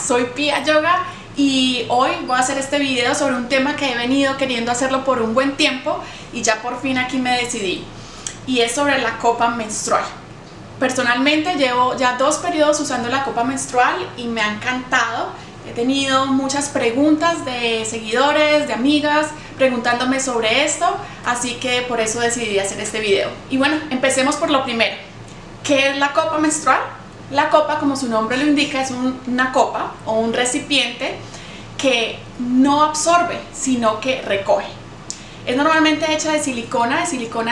soy Pia Yoga y hoy voy a hacer este video sobre un tema que he venido queriendo hacerlo por un buen tiempo y ya por fin aquí me decidí, y es sobre la copa menstrual. Personalmente llevo ya 2 periodos usando la copa menstrual y me ha encantado. He tenido muchas preguntas de seguidores, de amigas, preguntándome sobre esto, así que por eso decidí hacer este video. Y bueno, empecemos por lo primero. ¿Qué es la copa menstrual? La copa, como su nombre lo indica, es una copa o un recipiente que no absorbe, sino que recoge. Es normalmente hecha de silicona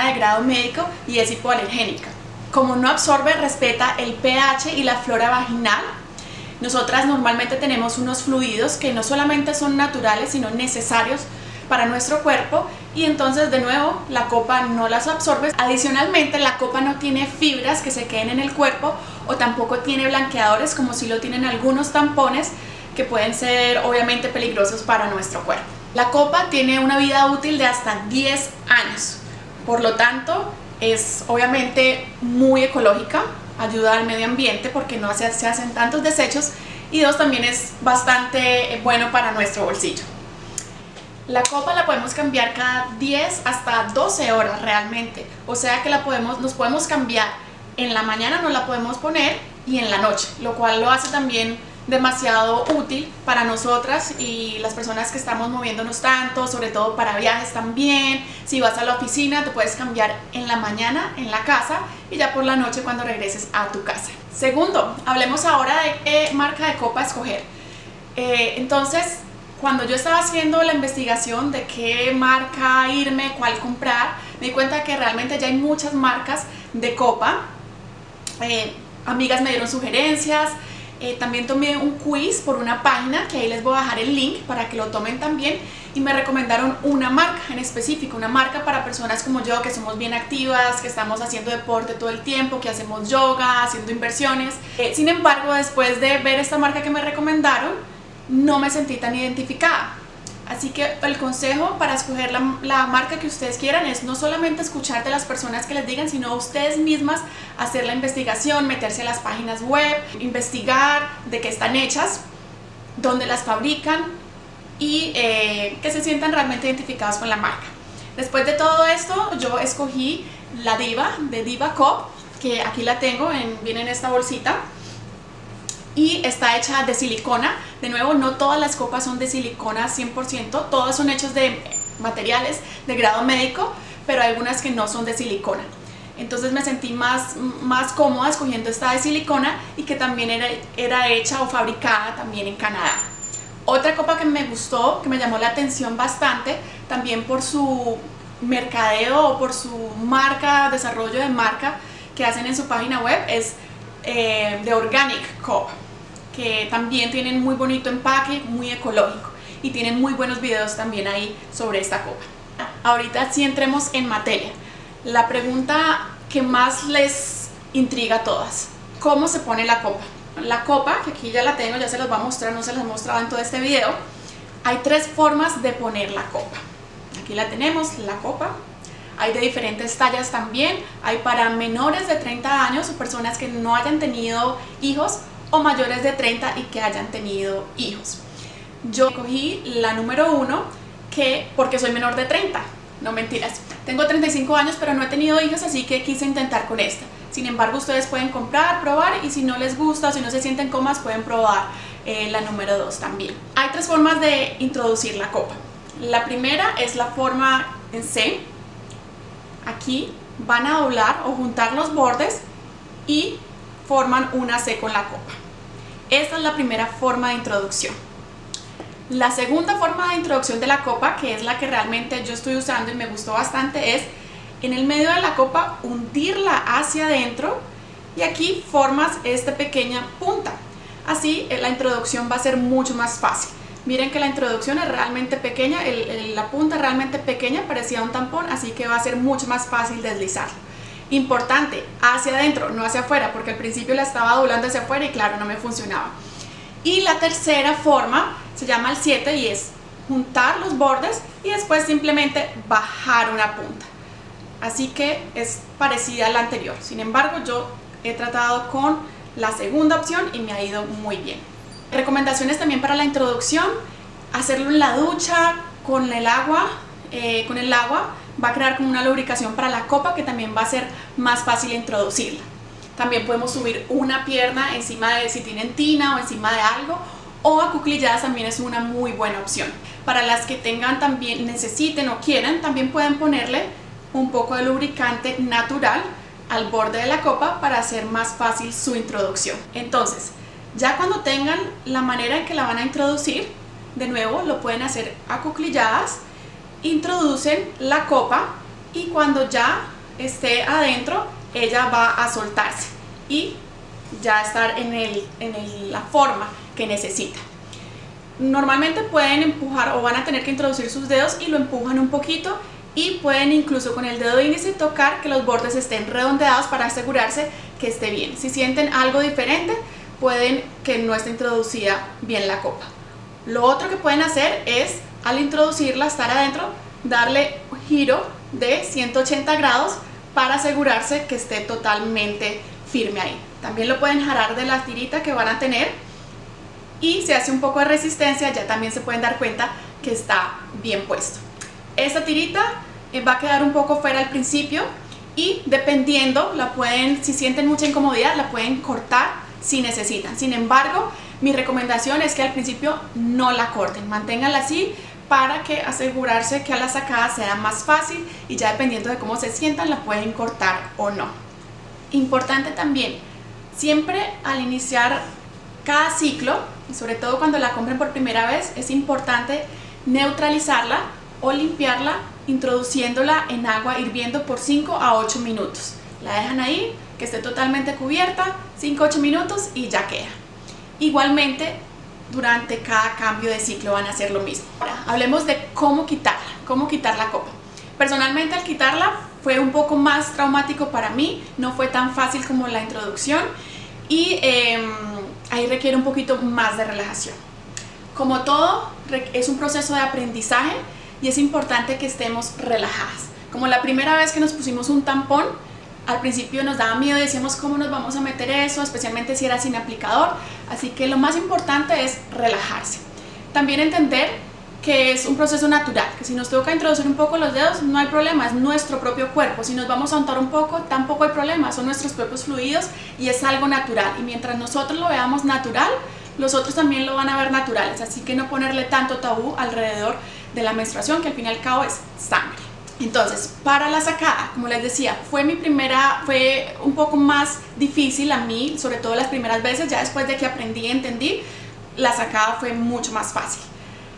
de grado médico y es hipoalergénica. Como no absorbe, respeta el pH y la flora vaginal. Nosotras normalmente tenemos unos fluidos que no solamente son naturales, sino necesarios para nuestro cuerpo, y entonces de nuevo la copa no las absorbe. Adicionalmente, la copa no tiene fibras que se queden en el cuerpo o tampoco tiene blanqueadores como si lo tienen algunos tampones, que pueden ser obviamente peligrosos para nuestro cuerpo. La copa tiene una vida útil de hasta 10 años, por lo tanto es obviamente muy ecológica, ayuda al medio ambiente porque no se hacen tantos desechos, y también es bastante bueno para nuestro bolsillo. La copa la podemos cambiar cada 10 hasta 12 horas realmente, o sea que nos podemos cambiar en la mañana, nos la podemos poner, y en la noche, lo cual lo hace también demasiado útil para nosotras y las personas que estamos moviéndonos tanto, sobre todo para viajes también. Si vas a la oficina te puedes cambiar en la mañana en la casa y ya por la noche cuando regreses a tu casa. Segundo, hablemos ahora de qué marca de copa escoger. Entonces, cuando yo estaba haciendo la investigación de qué marca irme, cuál comprar, me di cuenta que realmente ya hay muchas marcas de copa. Amigas me dieron sugerencias. También tomé un quiz por una página que ahí les voy a dejar el link para que lo tomen también, y me recomendaron una marca en específico, una marca para personas como yo que somos bien activas, que estamos haciendo deporte todo el tiempo, que hacemos yoga, haciendo inversiones. Sin embargo, después de ver esta marca que me recomendaron, no me sentí tan identificada. Así que el consejo para escoger la marca que ustedes quieran es no solamente escuchar de las personas que les digan, sino ustedes mismas hacer la investigación, meterse a las páginas web, investigar de qué están hechas, dónde las fabrican y que se sientan realmente identificados con la marca. Después de todo esto, yo escogí la Diva de Diva Cop, que aquí la tengo, viene en esta bolsita. Y está hecha de silicona. De nuevo, no todas las copas son de silicona 100%, todas son hechas de materiales de grado médico, pero hay algunas que no son de silicona. Entonces me sentí más cómoda escogiendo esta de silicona, y que también era hecha o fabricada también en Canadá. Otra copa que me gustó, que me llamó la atención bastante, también por su mercadeo o por su marca, desarrollo de marca que hacen en su página web, es de Organic Copa, que también tienen muy bonito empaque, muy ecológico, y tienen muy buenos videos también ahí sobre esta copa. Ahorita sí entremos en materia. La pregunta que más les intriga a todas: ¿cómo se pone la copa? La copa, que aquí ya la tengo, ya se las voy a mostrar, no se las he mostrado en todo este video. Hay 3 formas de poner la copa. Aquí la tenemos, la copa. Hay de diferentes tallas también. Hay para menores de 30 años o personas que no hayan tenido hijos, o mayores de 30 y que hayan tenido hijos. Yo cogí la número 1 porque soy menor de 30. No, mentiras. Tengo 35 años pero no he tenido hijos, así que quise intentar con esta. Sin embargo, ustedes pueden comprar, probar, y si no les gusta o si no se sienten cómodas, pueden probar la número 2 también. Hay 3 formas de introducir la copa. La primera es la forma en C. Aquí van a doblar o juntar los bordes y forman una C con la copa. Esta es la primera forma de introducción. La segunda forma de introducción de la copa, que es la que realmente yo estoy usando y me gustó bastante, es en el medio de la copa hundirla hacia adentro, y aquí formas esta pequeña punta. Así la introducción va a ser mucho más fácil. Miren que la introducción es realmente pequeña, la punta es realmente pequeña, parecía un tampón, así que va a ser mucho más fácil deslizarlo. Importante, hacia adentro, no hacia afuera, porque al principio la estaba doblando hacia afuera y claro, no me funcionaba. Y la tercera forma se llama el 7 y es juntar los bordes y después simplemente bajar una punta. Así que es parecida a la anterior. Sin embargo, yo he tratado con la segunda opción y me ha ido muy bien. Recomendaciones también para la introducción: hacerlo en la ducha con el agua. Va a crear como una lubricación para la copa que también va a ser más fácil introducirla. También podemos subir una pierna encima de, si tienen tina o encima de algo, o acuclilladas también es una muy buena opción. Para las que tengan también, necesiten o quieran, también pueden ponerle un poco de lubricante natural al borde de la copa para hacer más fácil su introducción. Entonces, ya cuando tengan la manera en que la van a introducir, de nuevo lo pueden hacer acuclilladas, introducen la copa y cuando ya esté adentro, ella va a soltarse y ya estar en la forma que necesita. Normalmente pueden empujar o van a tener que introducir sus dedos y lo empujan un poquito, y pueden incluso con el dedo índice tocar que los bordes estén redondeados para asegurarse que esté bien. Si sienten algo diferente, pueden que no esté introducida bien la copa. Lo otro que pueden hacer es, al introducirla, estar adentro, darle un giro de 180 grados para asegurarse que esté totalmente firme ahí. También lo pueden jalar de la tirita que van a tener, y si hace un poco de resistencia ya también se pueden dar cuenta que está bien puesto. Esta tirita va a quedar un poco fuera al principio, y dependiendo, si sienten mucha incomodidad, la pueden cortar si necesitan. Sin embargo, mi recomendación es que al principio no la corten, manténganla así para que asegurarse que a la sacada sea más fácil, y ya dependiendo de cómo se sientan la pueden cortar o no. Importante también, siempre al iniciar cada ciclo, y sobre todo cuando la compren por primera vez, es importante neutralizarla o limpiarla introduciéndola en agua hirviendo por 5 a 8 minutos. La dejan ahí, que esté totalmente cubierta, 5 a 8 minutos y ya queda. Igualmente, durante cada cambio de ciclo van a hacer lo mismo. Ahora, hablemos de cómo quitar la copa. Personalmente, al quitarla fue un poco más traumático para mí, no fue tan fácil como la introducción, y ahí requiere un poquito más de relajación. Como todo, es un proceso de aprendizaje y es importante que estemos relajadas. Como la primera vez que nos pusimos un tampón, al principio nos daba miedo, decíamos cómo nos vamos a meter eso, especialmente si era sin aplicador, así que lo más importante es relajarse. También entender que es un proceso natural, que si nos toca introducir un poco los dedos no hay problema, es nuestro propio cuerpo. Si nos vamos a untar un poco tampoco hay problema, son nuestros propios fluidos y es algo natural, y mientras nosotros lo veamos natural, los otros también lo van a ver naturales, así que no ponerle tanto tabú alrededor de la menstruación, que al fin y al cabo es sangre. Entonces, para la sacada, como les decía, fue un poco más difícil a mí, sobre todo las primeras veces. Ya después de que aprendí y entendí, la sacada fue mucho más fácil.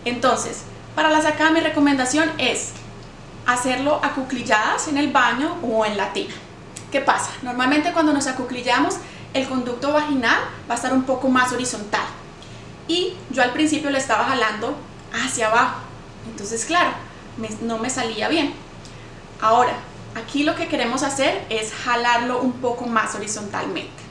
Entonces, para la sacada mi recomendación es hacerlo acuclilladas en el baño o en la tina. ¿Qué pasa? Normalmente cuando nos acuclillamos, el conducto vaginal va a estar un poco más horizontal, y yo al principio le estaba jalando hacia abajo, entonces claro, no me salía bien. Ahora, aquí lo que queremos hacer es jalarlo un poco más horizontalmente.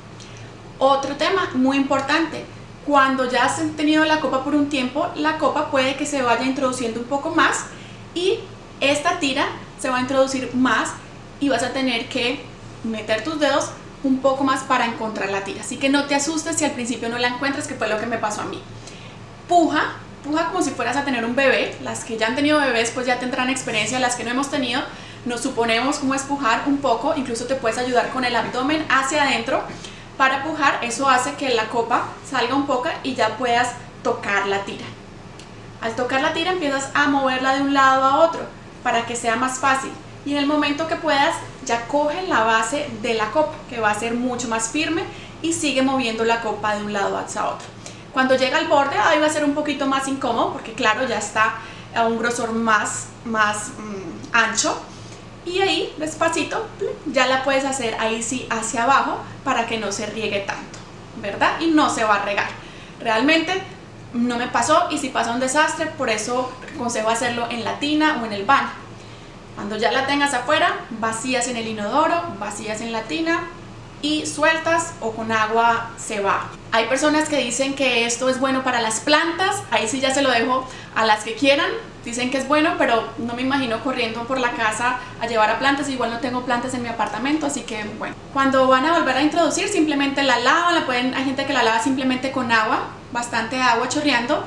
Otro tema muy importante: cuando ya has tenido la copa por un tiempo, la copa puede que se vaya introduciendo un poco más, y esta tira se va a introducir más, y vas a tener que meter tus dedos un poco más para encontrar la tira. Así que no te asustes si al principio no la encuentras, que fue lo que me pasó a mí. Puja como si fueras a tener un bebé. Las que ya han tenido bebés pues ya tendrán experiencia, las que no hemos tenido nos suponemos cómo es pujar un poco. Incluso te puedes ayudar con el abdomen hacia adentro para pujar. Eso hace que la copa salga un poco y ya puedas tocar la tira. Al tocar la tira empiezas a moverla de un lado a otro para que sea más fácil, y en el momento que puedas ya coge la base de la copa, que va a ser mucho más firme, y sigue moviendo la copa de un lado hacia otro. Cuando llega al borde, ahí va a ser un poquito más incómodo porque claro, ya está a un grosor más ancho, y ahí despacito ya la puedes hacer ahí sí hacia abajo para que no se riegue tanto, ¿verdad? Y no se va a regar. Realmente no me pasó, y si pasa un desastre, por eso aconsejo hacerlo en la tina o en el baño. Cuando ya la tengas afuera, vacías en el inodoro, vacías en la tina y sueltas, o con agua se va. Hay personas que dicen que esto es bueno para las plantas, ahí sí ya se lo dejo a las que quieran. Dicen que es bueno, pero no me imagino corriendo por la casa a llevar a plantas, igual no tengo plantas en mi apartamento, así que bueno. Cuando van a volver a introducir, simplemente la lavan, hay gente que la lava simplemente con agua, bastante agua chorreando,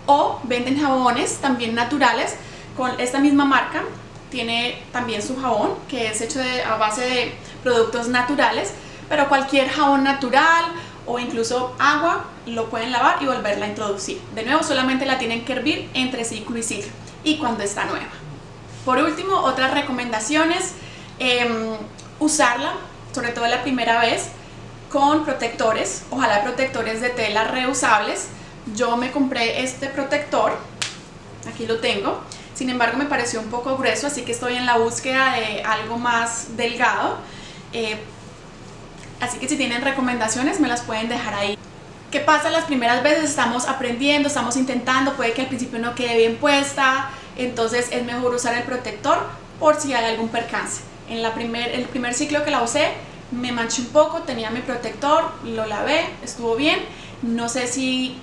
o venden jabones también naturales con esta misma marca. Tiene también su jabón que es hecho a base de productos naturales, pero cualquier jabón natural o incluso agua lo pueden lavar y volverla a introducir. De nuevo, solamente la tienen que hervir entre ciclo y ciclo y cuando está nueva. Por último, otras recomendaciones, usarla, sobre todo la primera vez, con protectores, ojalá protectores de tela reusables. Yo me compré este protector, aquí lo tengo, sin embargo me pareció un poco grueso, así que estoy en la búsqueda de algo más delgado. Así que si tienen recomendaciones me las pueden dejar ahí. ¿Qué pasa las primeras veces? Estamos aprendiendo, estamos intentando, puede que al principio no quede bien puesta, entonces es mejor usar el protector por si hay algún percance. En el primer ciclo que la usé me manché un poco, tenía mi protector, lo lavé, estuvo bien. No sé si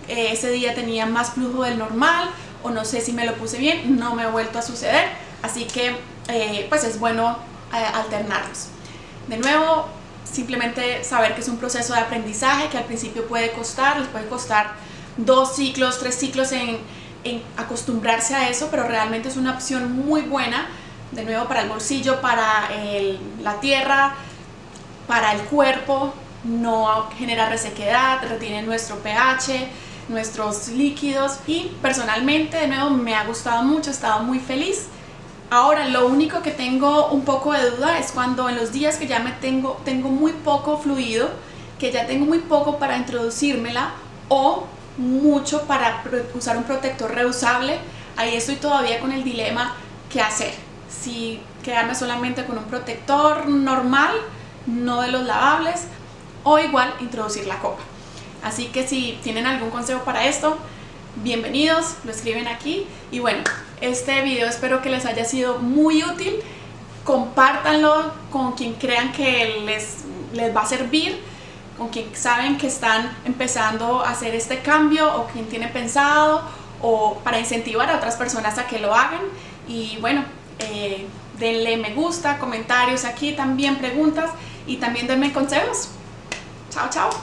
ese día tenía más flujo del normal o no sé si me lo puse bien, no me ha vuelto a suceder, así que pues es bueno alternarlos. De nuevo, simplemente saber que es un proceso de aprendizaje que al principio les puede costar 2 ciclos, 3 ciclos en acostumbrarse a eso, pero realmente es una opción muy buena, de nuevo para el bolsillo, para la tierra, para el cuerpo, no genera resequedad, retiene nuestro pH, nuestros líquidos y personalmente de nuevo me ha gustado mucho, he estado muy feliz. Ahora lo único que tengo un poco de duda es cuando en los días que ya tengo muy poco fluido, que ya tengo muy poco para introducírmela o mucho para usar un protector reusable. Ahí estoy todavía con el dilema qué hacer, si quedarme solamente con un protector normal, no de los lavables, o igual introducir la copa. Así que si tienen algún consejo para esto, bienvenidos, lo escriben aquí. Y bueno, este video espero que les haya sido muy útil. Compártanlo con quien crean que les va a servir, con quien saben que están empezando a hacer este cambio o quien tiene pensado, o para incentivar a otras personas a que lo hagan. Y bueno, denle me gusta, comentarios aquí también, preguntas, y también denme consejos. Chao, chao.